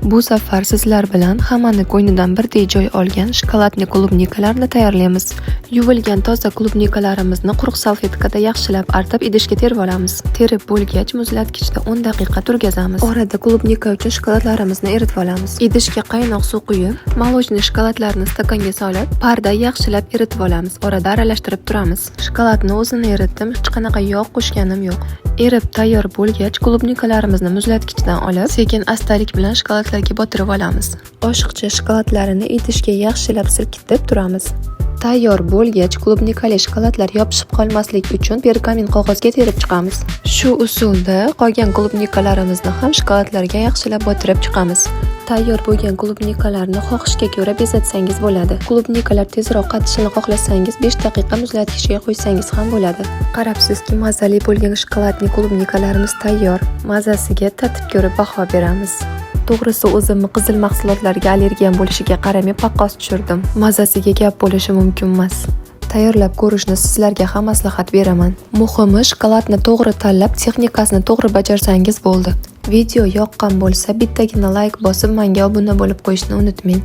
Bu safar sizlar bilan hammani ko'nglidan birdek joy olgan shokoladli klubnikalarni tayyorlaymiz. Yuvilgan toza klubnikalarimizni quruq salfetkada yaxshilab artib idishga terib olamiz. Terib bo'lgach, muzlatgichda 10 daqiqa turgazamiz. Orada klubnika uchun shokoladlarimizni eritib olamiz. Idishga qaynoq suv quyib, molojniy shokoladlarni stakanga solib, parda yaxshilab eritib olamiz. Orada aralashtirib turamiz. Shokoladni o'zini eritdim, hech qanaqa yog' qo'shganim yo'q. Erib tayyor bo'lgach, klubnikalarimizni muzlatgichdan olib, sekin-astalik bilan shokoladlarga botirib olamiz. Oshiqcha shokoladlarini idishga yaxshilab silkitib turamiz. Tayyor bo'lgach, klubnikali shokoladlar yopishib qolmasligi uchun pergamin qog'ozga terib chiqamiz. Shu usulda qolgan klubnikalarimizni ham shokoladlarga yaxshilab botirib chiqamiz. Tayyor bo'lgan klubnikalarni xohishga ko'ra bezatsangiz bo'ladi. Klubnikalar tezroq qatishini xohlasangiz 5 daqiqa muzlatgichga qo'ysangiz ham bo'ladi. Qarabsizki, mazali bo'lgan shokoladli klubnikalarimiz tayyor. Mazasiga tatib ko'rib baho beramiz. To'g'risi o'zimni qizil mahsulotlarga allergiyam bo'lishiga qaramay paqqos tushirdim. Mazasiga gap bo'lishi mumkin emas. Tayyorlab ko'rishni sizlarga ham maslahat beraman. Muhimi, shokoladni to'g'ri tanlab, texnikasini to'g'ri bajarsangiz bo'ldi. Video yoqqan bo'lsa, bittagina like bosib, menga obuna bo'lib qo'yishni unutmang.